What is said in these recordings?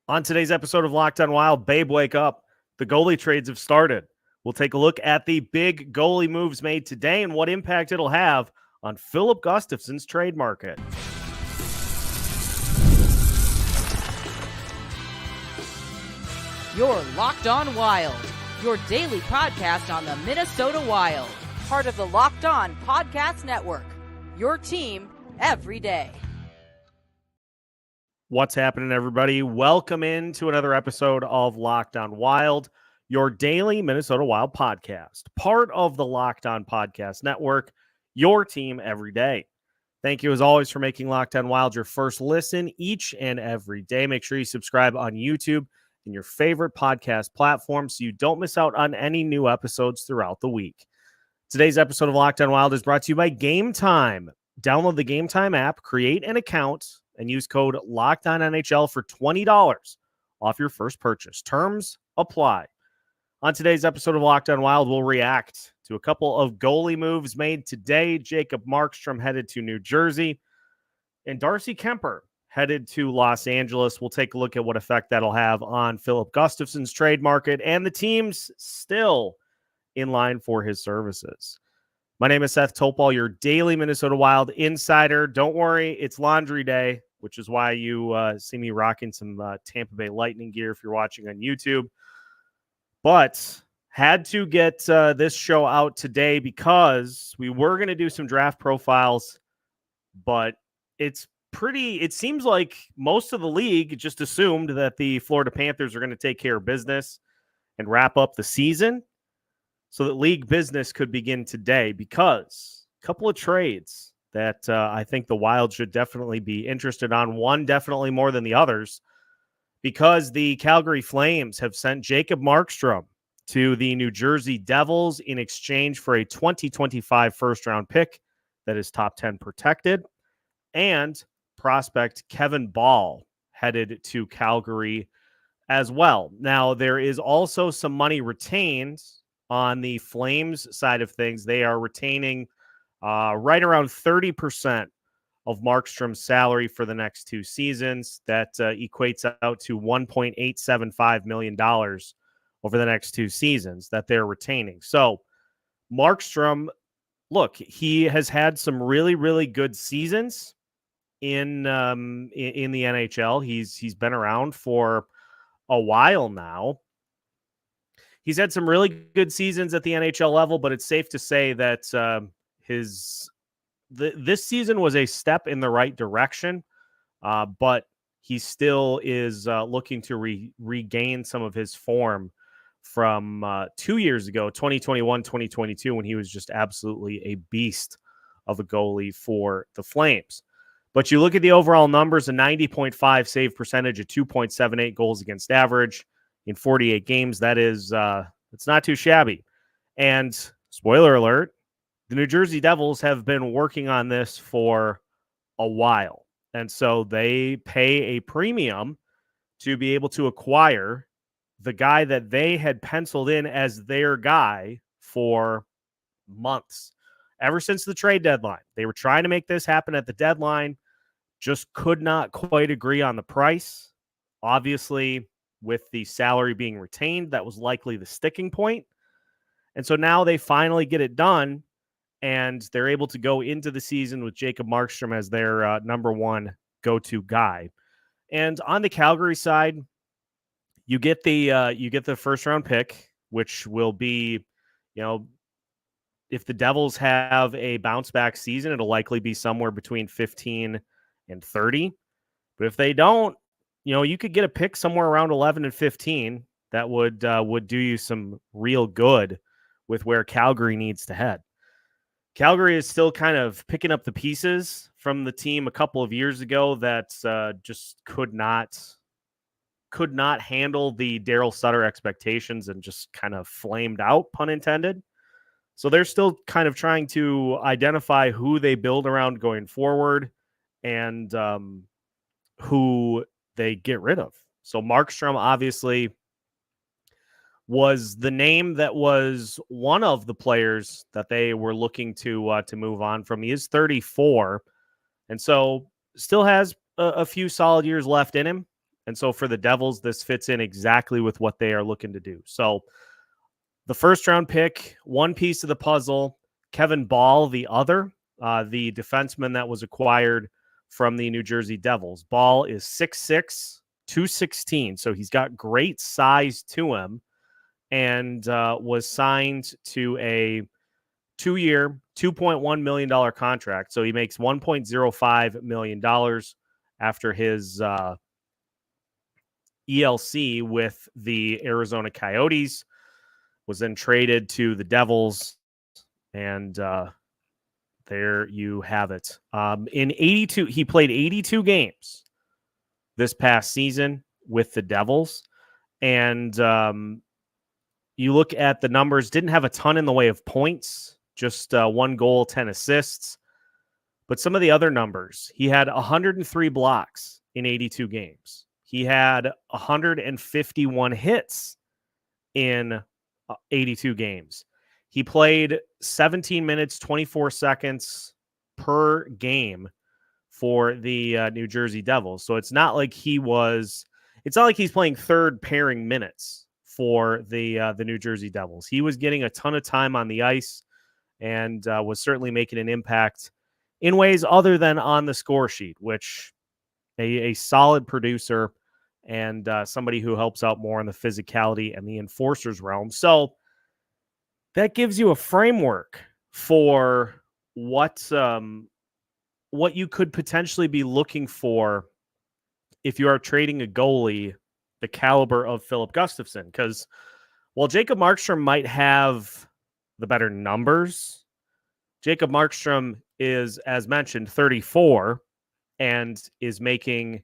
On today's episode of Locked On Wild, Babe, wake up. The goalie trades have started. We'll take a look at the big goalie moves made today and what impact it'll have on Filip Gustavsson's trade market. You're Locked On Wild, your daily podcast on the Minnesota Wild. Part of the Locked On Podcast Network, your team every day. What's happening, everybody? Welcome into another episode of Locked On Wild, your daily Minnesota Wild podcast, part of the Locked On Podcast Network, your team every day. Thank you, as always, for making Locked On Wild your first listen each and every day. Make sure you subscribe on YouTube and your favorite podcast platform so you don't miss out on any new episodes throughout the week. Today's episode of Locked On Wild is brought to you by Game Time. Download the Game Time app, create an account, and use code LOCKEDONNHL for $20 off your first purchase. Terms apply. On today's episode of Locked On Wild, we'll react to a couple of goalie moves made today. Jacob Markstrom headed to New Jersey, and Darcy Kuemper headed to Los Angeles. We'll take a look at what effect that'll have on Filip Gustavsson's trade market and the teams still in line for his services. My name is Seth Topal, your daily Minnesota Wild insider. Don't worry, it's laundry day, which is why you see me rocking some Tampa Bay Lightning gear if you're watching on YouTube. But had to get this show out today because we were going to do some draft profiles, but it seems like most of the league just assumed that the Florida Panthers are going to take care of business and wrap up the season so that league business could begin today, because a couple of trades that I think the Wild should definitely be interested on. One definitely more than the others, because the Calgary Flames have sent Jacob Markstrom to the New Jersey Devils in exchange for a 2025 first-round pick that is top 10 protected, and prospect Kevin Ball headed to Calgary as well. Now, there is also some money retained on the Flames side of things. They are retaining right around 30% of Markstrom's salary for the next two seasons. That equates out to $1.875 million over the next two seasons that they're retaining. So Markstrom, look, he has had some really, really good seasons in the NHL. He's been around for a while now. He's had some really good seasons at the NHL level, but it's safe to say that this season was a step in the right direction, but he still is looking to regain some of his form from 2 years ago, 2021, 2022, when he was just absolutely a beast of a goalie for the Flames. But you look at the overall numbers, a 90.5 save percentage, a 2.78 goals against average in 48 games. That is, it's not too shabby. And spoiler alert, the New Jersey Devils have been working on this for a while. And so they pay a premium to be able to acquire the guy that they had penciled in as their guy for months. Ever since the trade deadline, they were trying to make this happen at the deadline, just could not quite agree on the price. Obviously, with the salary being retained, that was likely the sticking point. And so now they finally get it done, and they're able to go into the season with Jacob Markstrom as their number one go-to guy. And on the Calgary side, you get the first-round pick, which will be, if the Devils have a bounce-back season, it'll likely be somewhere between 15 and 30. But if they don't, you could get a pick somewhere around 11 and 15 that would do you some real good with where Calgary needs to head. Calgary is still kind of picking up the pieces from the team a couple of years ago that just could not handle the Daryl Sutter expectations and just kind of flamed out, pun intended. So they're still kind of trying to identify who they build around going forward and who they get rid of. So Markstrom obviously was the name that was one of the players that they were looking to move on from. He is 34, and so still has a few solid years left in him. And so for the Devils, this fits in exactly with what they are looking to do. So the first round pick, one piece of the puzzle, Kevin Ball, the other, the defenseman that was acquired from the New Jersey Devils. Ball is 6'6", 216. So he's got great size to him, and was signed to a 2-year, $2.1 million contract. So he makes $1.05 million after his ELC with the Arizona Coyotes, was then traded to the Devils, and there you have it. He played 82 games this past season with the Devils, and you look at the numbers, didn't have a ton in the way of points, just 1 goal, 10 assists. But some of the other numbers, he had 103 blocks in 82 games. He had 151 hits in 82 games. He played 17 minutes, 24 seconds per game for the New Jersey Devils. So it's not like he's playing third pairing minutes for the New Jersey Devils. He was getting a ton of time on the ice, and was certainly making an impact in ways other than on the score sheet, which a solid producer and somebody who helps out more in the physicality and the enforcers realm. So that gives you a framework for what you could potentially be looking for if you are trading a goalie the caliber of Filip Gustavsson. Because while Jacob Markstrom might have the better numbers, Jacob Markstrom is, as mentioned, 34 and is making,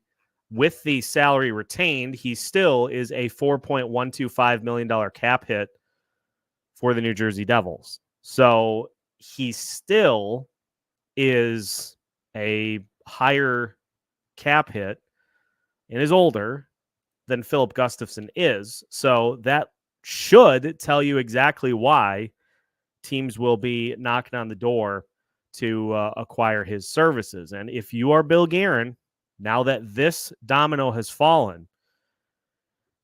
with the salary retained, he still is a $4.125 million cap hit for the New Jersey Devils. So he still is a higher cap hit and is older than Filip Gustavsson is. So that should tell you exactly why teams will be knocking on the door to acquire his services. And if you are Bill Guerin, now that this domino has fallen,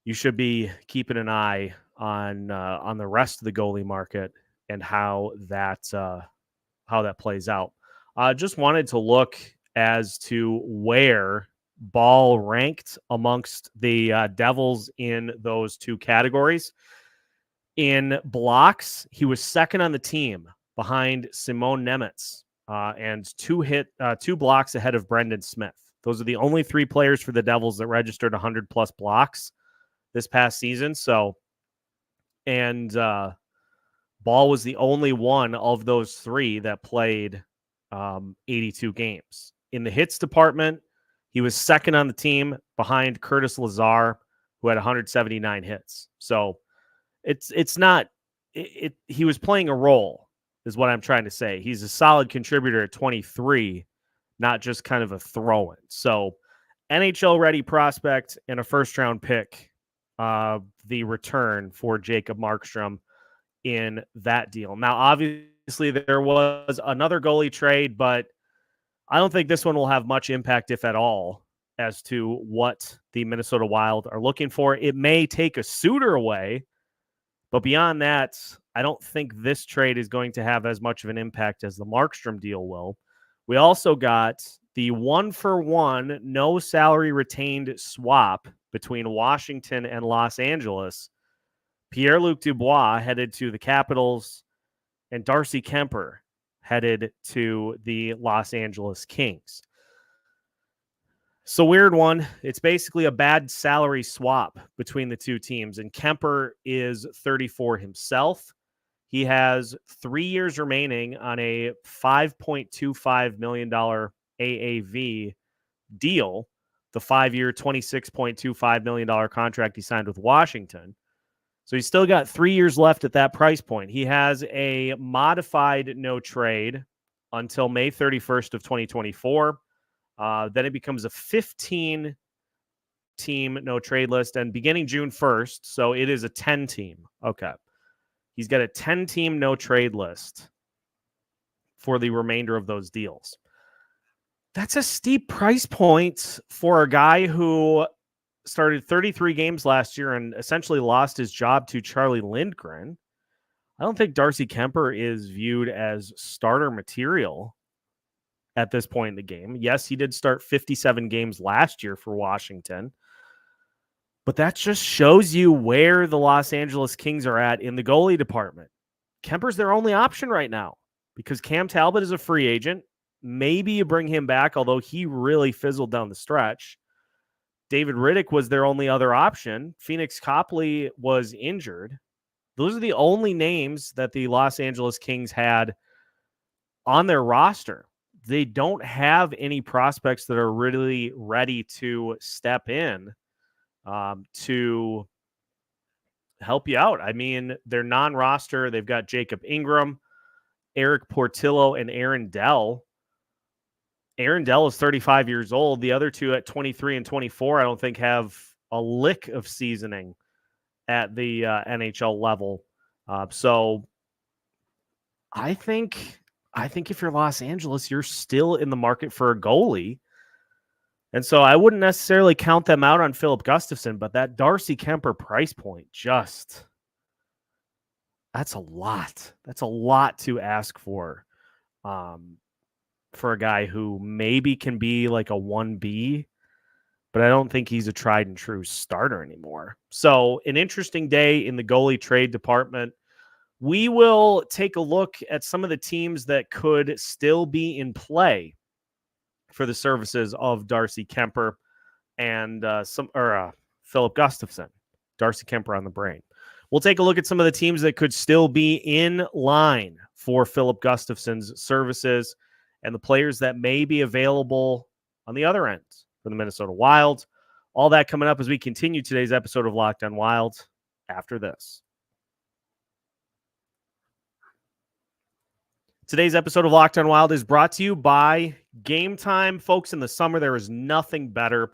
you should be keeping an eye on the rest of the goalie market and how that plays out. Just wanted to look as to where Ball ranked amongst the Devils in those two categories. In blocks, he was second on the team behind Simon Nemec, and two blocks ahead of Brendan Smith. Those are the only 3 players for the Devils that registered 100-plus blocks this past season. So, and Ball was the only one of those 3 that played 82 games. In the hits department, he was second on the team behind Curtis Lazar, who had 179 hits. So it's not he was playing a role, is what I'm trying to say. He's a solid contributor at 23, not just kind of a throw-in. So NHL ready prospect and a first round pick, the return for Jacob Markstrom in that deal. Now, obviously there was another goalie trade, but I don't think this one will have much impact, if at all, as to what the Minnesota Wild are looking for. It may take a suitor away, but beyond that, I don't think this trade is going to have as much of an impact as the Markstrom deal will. We also got the 1-for-1 no salary retained swap between Washington and Los Angeles. Pierre-Luc Dubois headed to the Capitals, and Darcy Kuemper headed to the Los Angeles Kings. So weird one. It's basically a bad salary swap between the two teams, and Kuemper is 34 himself. He has 3 years remaining on a $5.25 million AAV deal, the 5-year, $26.25 million contract he signed with Washington. So he's still got 3 years left at that price point. He has a modified no trade until May 31st of 2024. Then it becomes a 15-team no trade list, and beginning June 1st, so it is a 10-team. Okay. He's got a 10-team no trade list for the remainder of those deals. That's a steep price point for a guy who started 33 games last year and essentially lost his job to Charlie Lindgren. I don't think Darcy Kuemper is viewed as starter material at this point in the game. Yes, he did start 57 games last year for Washington, but that just shows you where the Los Angeles Kings are at in the goalie department. Kemper's their only option right now because Cam Talbot is a free agent. Maybe you bring him back, although he really fizzled down the stretch. David Riddick was their only other option. Phoenix Copley was injured. Those are the only names that the Los Angeles Kings had on their roster. They don't have any prospects that are really ready to step in to help you out. I mean, they're non-roster. They've got Jacob Ingram, Eric Portillo, and Aaron Dell. Aaron Dell is 35 years old. The other two at 23 and 24, I don't think have a lick of seasoning at the NHL level. So I think if you're Los Angeles, you're still in the market for a goalie. And so I wouldn't necessarily count them out on Filip Gustavsson, but that Darcy Kuemper price point, that's a lot. That's a lot to ask for a guy who maybe can be like a 1B, but I don't think he's a tried and true starter anymore. So an interesting day in the goalie trade department. We will take a look at some of the teams that could still be in play for the services of Darcy Kuemper and Filip Gustavsson. Darcy Kuemper on the brain. We'll take a look at some of the teams that could still be in line for Filip Gustafsson's services and the players that may be available on the other end for the Minnesota Wild. All that coming up as we continue today's episode of Locked On Wild after this. Today's episode of Locked On Wild is brought to you by Game Time. Folks, in the summer, there is nothing better,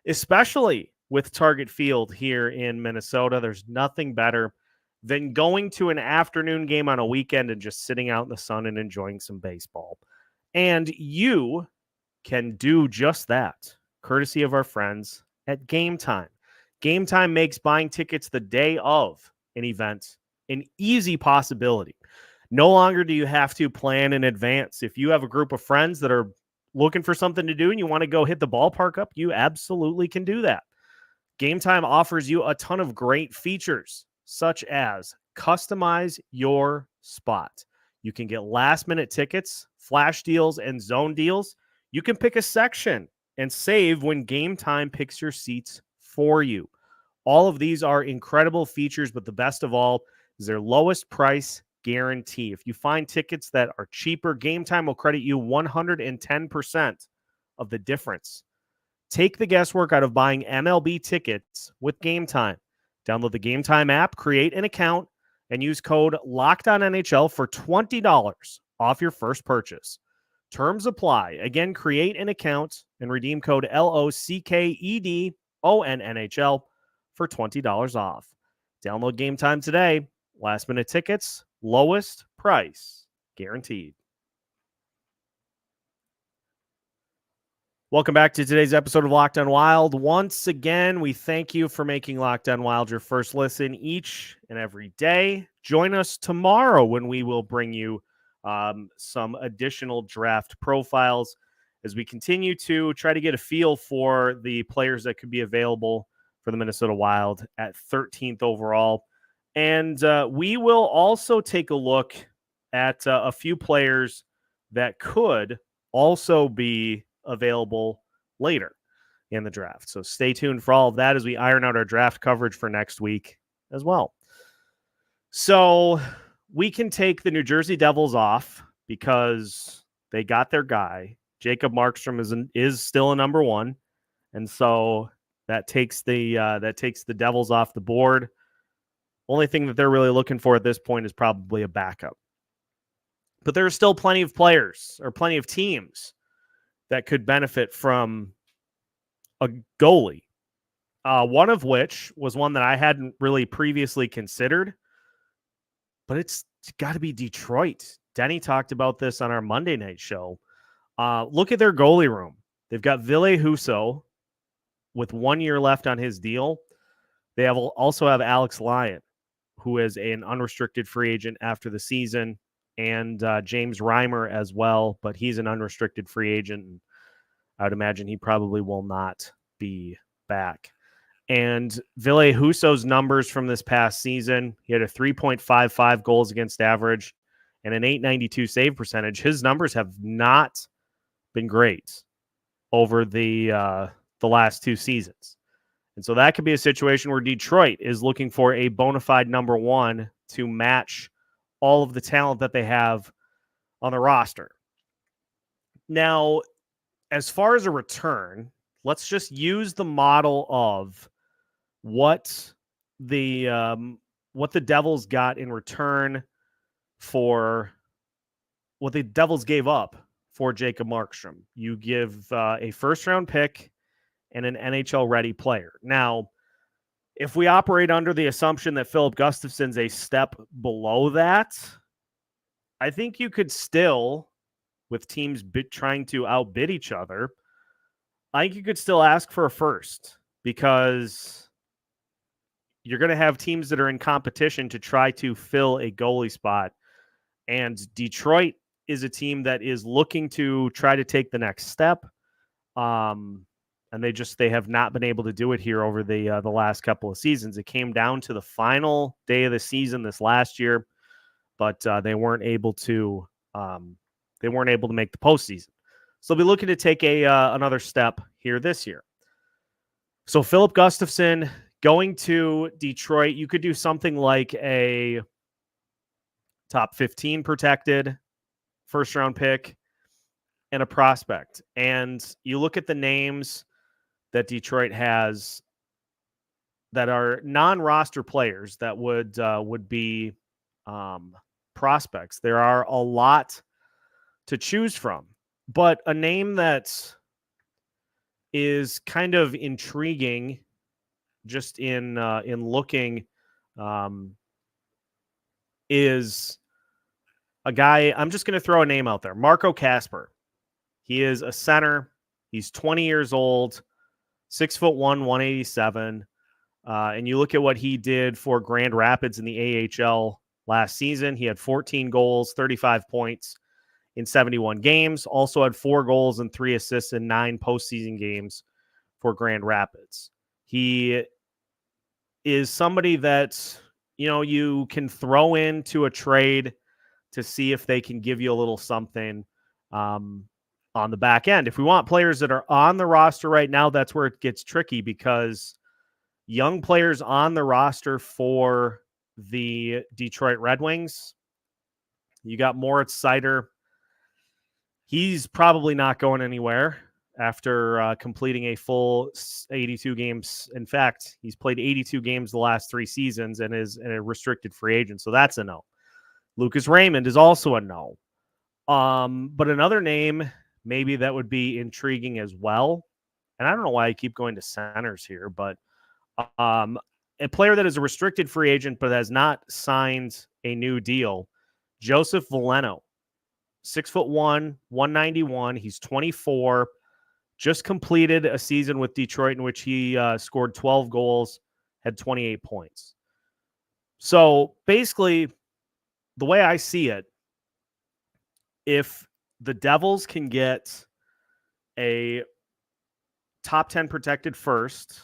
especially with Target Field here in Minnesota. There's nothing better than going to an afternoon game on a weekend and just sitting out in the sun and enjoying some baseball. And you can do just that, courtesy of our friends at Game Time. Game Time makes buying tickets the day of an event an easy possibility. No longer do you have to plan in advance. If you have a group of friends that are looking for something to do and you want to go hit the ballpark up, you absolutely can do that. Game Time offers you a ton of great features, such as customize your spot. You can get last-minute tickets, flash deals, and zone deals. You can pick a section and save when Game Time picks your seats for you. All of these are incredible features, but the best of all is their lowest price guarantee. If you find tickets that are cheaper, Game Time will credit you 110% of the difference. Take the guesswork out of buying MLB tickets with Game Time. Download the Game Time app, create an account, and use code LOCKEDONNHL for $20 off your first purchase. Terms apply. Again, create an account and redeem code LOCKEDONNHL for $20 off. Download Game Time today. Last minute tickets, lowest price guaranteed. Welcome back to today's episode of Locked On Wild. Once again, we thank you for making Locked On Wild your first listen each and every day. Join us tomorrow when we will bring you some additional draft profiles as we continue to try to get a feel for the players that could be available for the Minnesota Wild at 13th overall. And we will also take a look at a few players that could also be available later in the draft. So stay tuned for all of that as we iron out our draft coverage for next week as well. So we can take the New Jersey Devils off because they got their guy. Jacob Markstrom is still a number one. And so that takes the Devils off the board. Only thing that they're really looking for at this point is probably a backup. But there are still plenty of players or plenty of teams that could benefit from a goalie. One of which was one that I hadn't really previously considered, but it's got to be Detroit. Denny talked about this on our Monday night show. Look at their goalie room. They've got Ville Husso, with 1 year left on his deal. They also have Alex Lyon, who is an unrestricted free agent after the season, and James Reimer as well, but he's an unrestricted free agent. And I would imagine he probably will not be back. And Ville Husso's numbers from this past season, he had a 3.55 goals against average and an .892 save percentage. His numbers have not been great over the last 2 seasons. And so that could be a situation where Detroit is looking for a bona fide number one to match all of the talent that they have on the roster. Now, as far as a return, let's just use the model of what the Devils got in return for what the Devils gave up for Jacob Markstrom. You give a first-round pick and an NHL-ready player. Now, if we operate under the assumption that Filip Gustavsson's a step below that, I think you could still, with teams trying to outbid each other, I think you could still ask for a first, because you're going to have teams that are in competition to try to fill a goalie spot. And Detroit is a team that is looking to try to take the next step. And they have not been able to do it here over the last couple of seasons. It came down to the final day of the season this last year, but they weren't able to make the postseason. So they'll be looking to take another step here this year. So Filip Gustavsson going to Detroit, you could do something like a top 15 protected first round pick and a prospect. And you look at the names that Detroit has that are non-roster players that would be prospects. There are a lot to choose from, but a name that is kind of intriguing just in looking is a guy. I'm just going to throw a name out there. Marco Kasper. He is a center. He's 20 years old, 6'1", 187. And you look at what he did for Grand Rapids in the AHL last season. He had 14 goals, 35 points in 71 games. Also had 4 goals and 3 assists in 9 postseason games for Grand Rapids. He is somebody that, you can throw into a trade to see if they can give you a little something on the back end. If we want players that are on the roster right now, that's where it gets tricky, because young players on the roster for the Detroit Red Wings, you got Moritz Seider. He's probably not going anywhere after completing a full 82 games. In fact, he's played 82 games the last 3 seasons and is a restricted free agent. So that's a no. Lucas Raymond is also a no. But another name maybe that would be intriguing as well, and I don't know why I keep going to centers here, but a player that is a restricted free agent but has not signed a new deal, Joseph Veleno, 6'1", 191. He's 24, just completed a season with Detroit in which he scored 12 goals, had 28 points. So basically, the way I see it, if the Devils can get a top 10 protected first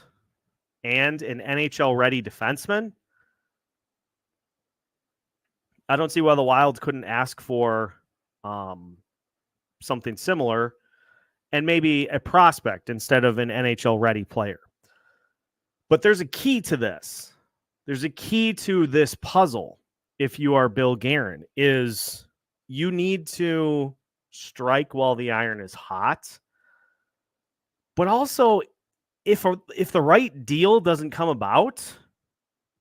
and an NHL-ready defenseman, I don't see why the Wild couldn't ask for something similar and maybe a prospect instead of an NHL-ready player. But there's a key to this. There's a key to this puzzle, if you are Bill Guerin, is you need to strike while the iron is hot. But also, if the right deal doesn't come about,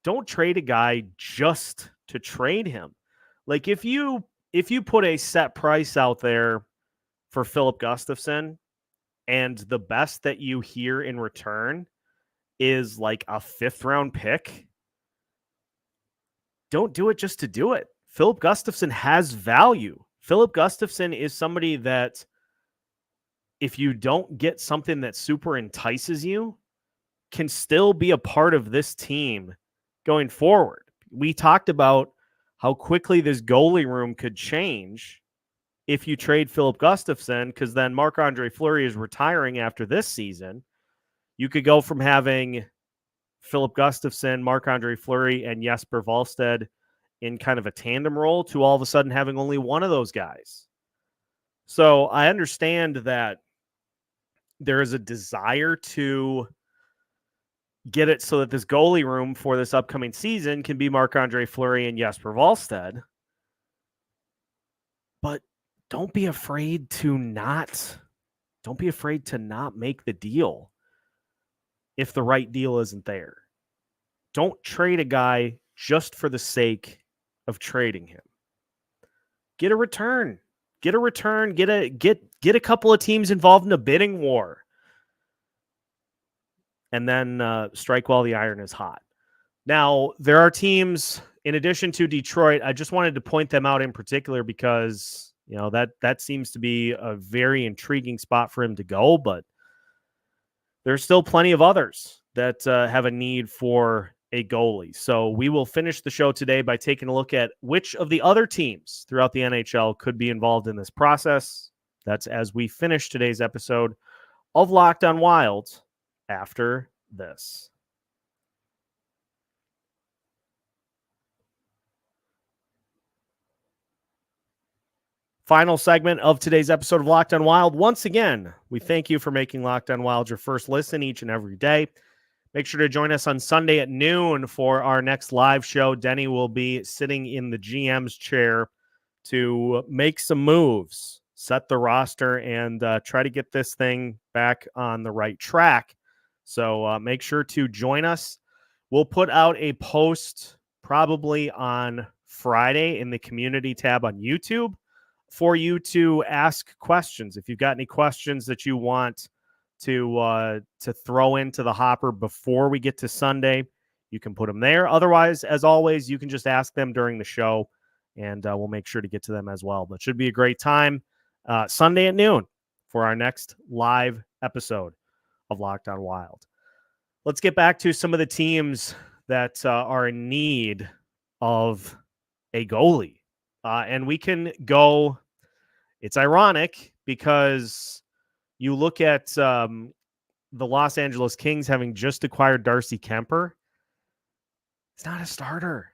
don't trade a guy just to trade him. Like if you put a set price out there for Filip Gustavsson and the best that you hear in return is like a 5th round pick, don't do it just to do it. Filip Gustavsson has value. Filip Gustavsson is somebody that if you don't get something that super entices you, can still be a part of this team going forward. We talked about how quickly this goalie room could change if you trade Filip Gustavsson, because then Marc-Andre Fleury is retiring after this season. You could go from having Filip Gustavsson, Marc-Andre Fleury, and Jesper Wallstedt in kind of a tandem role to all of a sudden having only one of those guys. So I understand that there is a desire to get it so that this goalie room for this upcoming season can be Marc-Andre Fleury and Jesper Wallstedt. But don't be afraid to not make the deal if the right deal isn't there. Don't trade a guy just for the sake of trading him. Get a return. Get a couple of teams involved in a bidding war. And then strike while the iron is hot. Now, there are teams, in addition to Detroit, I just wanted to point them out in particular because, that seems to be a very intriguing spot for him to go, but there's still plenty of others that have a need for a goalie. So we will finish the show today by taking a look at which of the other teams throughout the NHL could be involved in this process. That's as we finish today's episode of Locked on Wild after this. Final segment of today's episode of Locked on Wild. Once again, we thank you for making Locked on Wild your first listen each and every day. Make sure to join us on Sunday at noon for our next live show. Denny will be sitting in the GM's chair to make some moves, set the roster, and try to get this thing back on the right track. So make sure to join us. We'll put out a post probably on Friday in the community tab on YouTube for you to ask questions. If you've got any questions that you want to throw into the hopper before we get to Sunday, you can put them there. Otherwise, as always, you can just ask them during the show, and we'll make sure to get to them as well. But it should be a great time Sunday at noon for our next live episode of Locked on Wild. Let's get back to some of the teams that are in need of a goalie. And we can go, it's ironic because you look at the Los Angeles Kings having just acquired Darcy Kuemper. It's not a starter.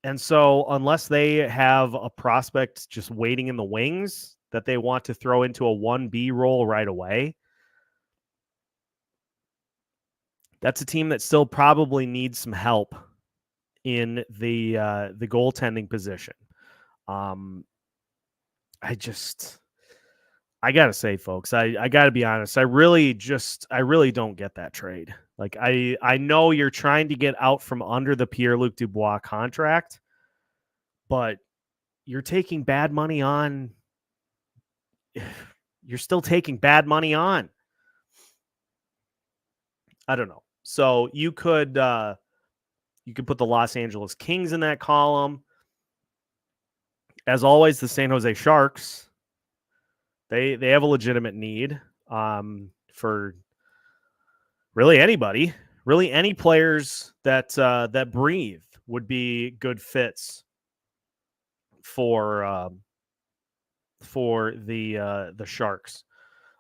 And so unless they have a prospect just waiting in the wings that they want to throw into a 1B role right away, that's a team that still probably needs some help in the goaltending position. I gotta say, folks, I gotta be honest. I really don't get that trade. Like I know you're trying to get out from under the Pierre-Luc Dubois contract, but you're taking bad money on. You're still taking bad money on. I don't know. So you could put the Los Angeles Kings in that column. As always, the San Jose Sharks, they have a legitimate need for really anybody. Really any players that breathe would be good fits for the Sharks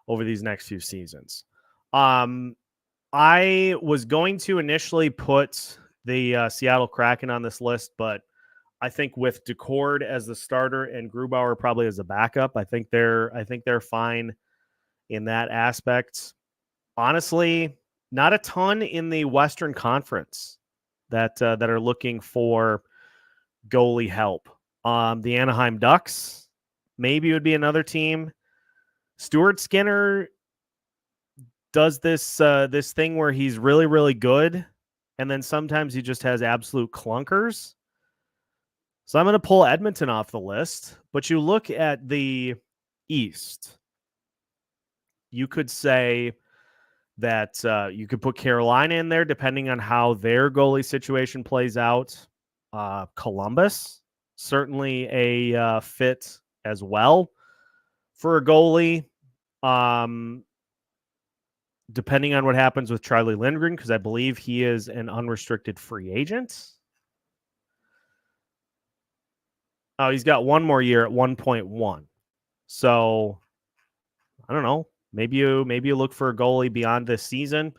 over these next few seasons. I was going to initially put the Seattle Kraken on this list, but I think with Decord as the starter and Grubauer probably as a backup, I think they're fine in that aspect. Honestly, not a ton in the Western Conference that are looking for goalie help. The Anaheim Ducks maybe would be another team. Stuart Skinner does this thing where he's really, really good, and then sometimes he just has absolute clunkers. So I'm going to pull Edmonton off the list, but you look at the East, you could say that you could put Carolina in there depending on how their goalie situation plays out. Columbus, certainly a fit as well for a goalie. depending on what happens with Charlie Lindgren, because I believe he is an unrestricted free agent. Oh, he's got one more year at 1.1. So I don't know. Maybe you look for a goalie beyond this season.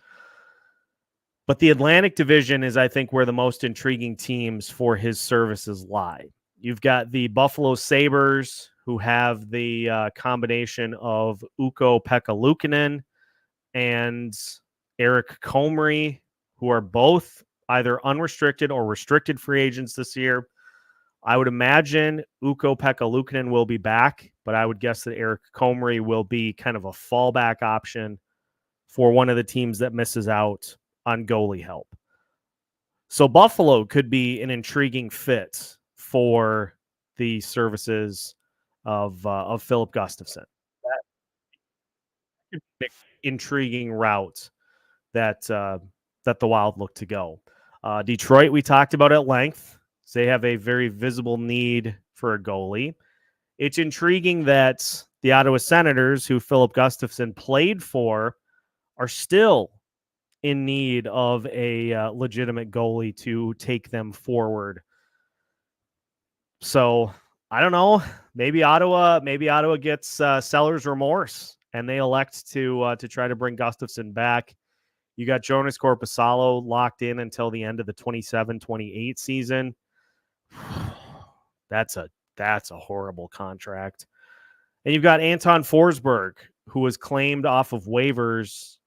But the Atlantic Division is, I think, where the most intriguing teams for his services lie. You've got the Buffalo Sabres, who have the combination of Ukko-Pekka Luukkonen and Eric Comrie, who are both either unrestricted or restricted free agents this year. I would imagine Ukko-Pekka Luukkonen will be back, but I would guess that Eric Comrie will be kind of a fallback option for one of the teams that misses out on goalie help. So Buffalo could be an intriguing fit for the services of Filip Gustavsson. That could be an intriguing route that that the Wild look to go. Detroit, we talked about at length. They have a very visible need for a goalie. It's intriguing that the Ottawa Senators, who Filip Gustavsson played for, are still in need of a legitimate goalie to take them forward. So I don't know. Maybe Ottawa gets seller's remorse and they elect to try to bring Gustavsson back. You got Jonas Korpisalo locked in until the end of the 27-28 season. That's a horrible contract. And you've got Anton Forsberg, who was claimed off of waivers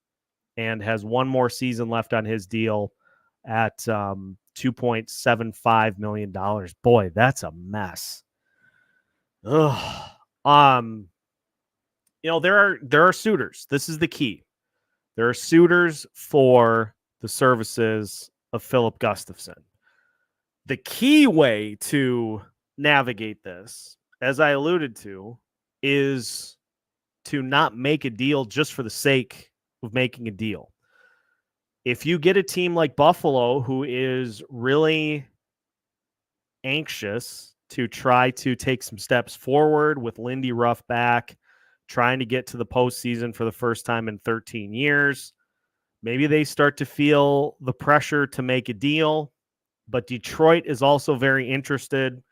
and has one more season left on his deal at $2.75 million. Boy, that's a mess. Ugh. There are suitors. This is the key. There are suitors for the services of Filip Gustavsson. The key way to navigate this, as I alluded to, is to not make a deal just for the sake of making a deal. If you get a team like Buffalo, who is really anxious to try to take some steps forward with Lindy Ruff back, trying to get to the postseason for the first time in 13 years, maybe they start to feel the pressure to make a deal. But Detroit is also very interested,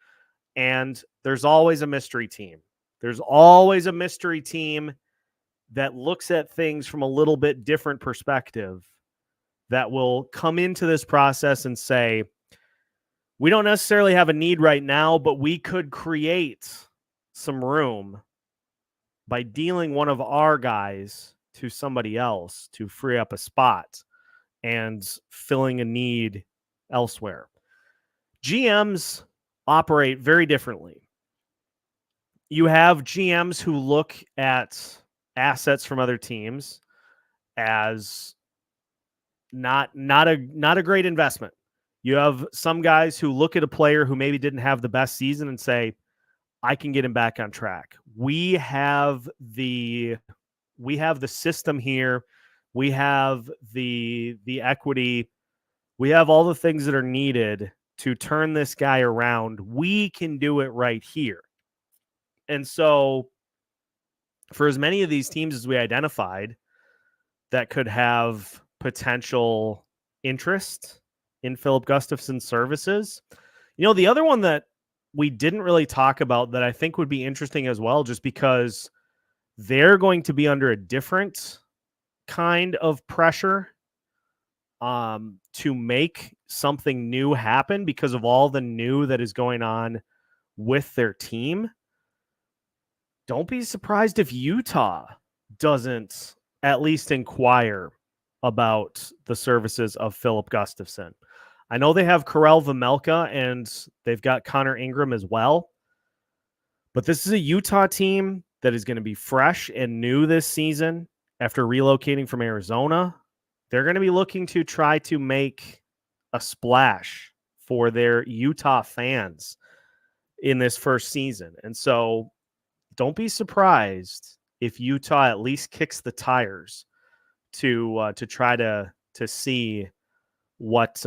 and there's always a mystery team. There's always a mystery team that looks at things from a little bit different perspective that will come into this process and say, we don't necessarily have a need right now, but we could create some room by dealing one of our guys to somebody else to free up a spot and filling a need elsewhere. GMs operate very differently. You have GMs who look at assets from other teams as not a great investment. You have some guys who look at a player who maybe didn't have the best season and say, I can get him back on track. We have the system here. We have the equity. We have all the things that are needed to turn this guy around. We can do it right here. And so for as many of these teams as we identified that could have potential interest in Filip Gustavsson's services, the other one that we didn't really talk about that I think would be interesting as well, just because they're going to be under a different kind of pressure to make something new happen because of all the new that is going on with their team. Don't be surprised if Utah doesn't at least inquire about the services of Filip Gustavsson. I know they have Kirill Vejmelka and they've got Connor Ingram as well, but this is a Utah team that is going to be fresh and new this season after relocating from Arizona. They're going to be looking to try to make a splash for their Utah fans in this first season. And so don't be surprised if Utah at least kicks the tires to try to see what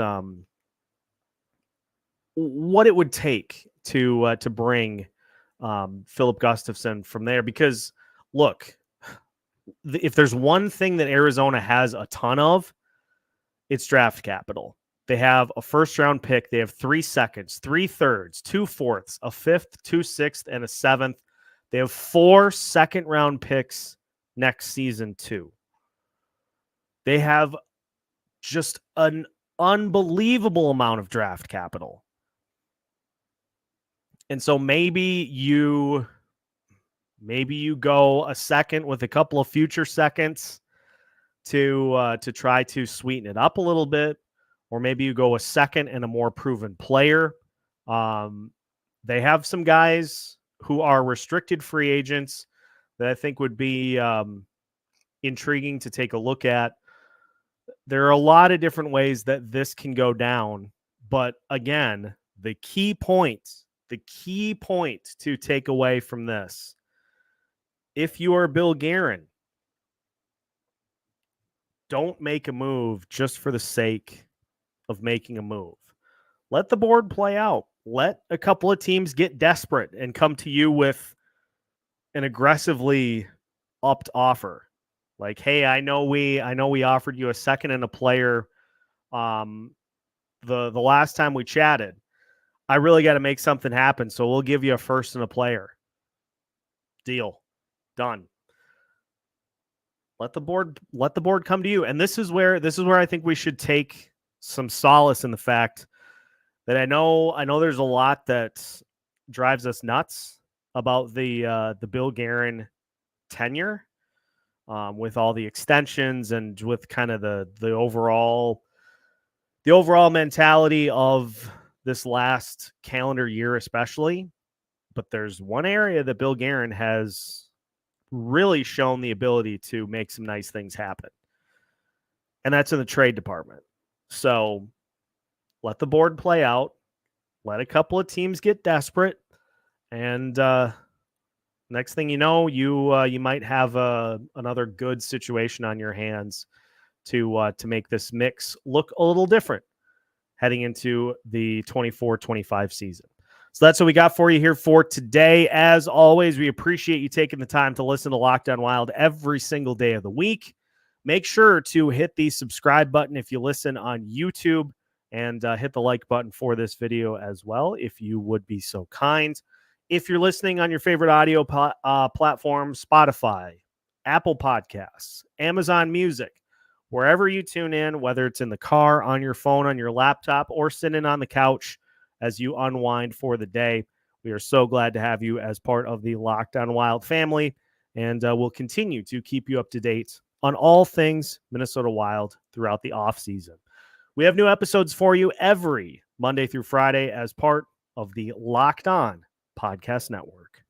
it would take to bring Filip Gustavsson from there. Because look, if there's one thing that Arizona has a ton of, it's draft capital. They have a first-round pick. They have 3 seconds, 3 thirds, 2 fourths, a fifth, 2 sixths, and a seventh. They have 4 second-round picks next season, too. They have just an unbelievable amount of draft capital. And so maybe you go a second with a couple of future seconds to try to sweeten it up a little bit, or maybe you go a second and a more proven player. They have some guys who are restricted free agents that I think would be intriguing to take a look at. There are a lot of different ways that this can go down, but again, the key point to take away from this, if you are Bill Guerin, don't make a move just for the sake of making a move. Let the board play out. Let a couple of teams get desperate and come to you with an aggressively upped offer. Like, hey, I know we offered you a second and a player the last time we chatted. I really got to make something happen, so we'll give you a first and a player. Deal. Done. Let the board come to you. And this is where I think we should take some solace in the fact that I know there's a lot that drives us nuts about the Bill Guerin tenure, with all the extensions and with kind of the overall mentality of this last calendar year, especially. But there's one area that Bill Guerin has really shown the ability to make some nice things happen, and that's in the trade department. So let the board play out. Let a couple of teams get desperate, and next thing you know, you might have another good situation on your hands to make this mix look a little different heading into the 24-25 season. So that's what we got for you here for today. As always, we appreciate you taking the time to listen to Locked On Wild every single day of the week. Make sure to hit the subscribe button if you listen on YouTube, and hit the like button for this video as well, if you would be so kind. If you're listening on your favorite audio platform, Spotify, Apple Podcasts, Amazon Music, wherever you tune in, whether it's in the car, on your phone, on your laptop, or sitting on the couch as you unwind for the day, we are so glad to have you as part of the Locked On Wild family, and we'll continue to keep you up to date on all things Minnesota Wild throughout the offseason. We have new episodes for you every Monday through Friday as part of the Locked On Podcast Network.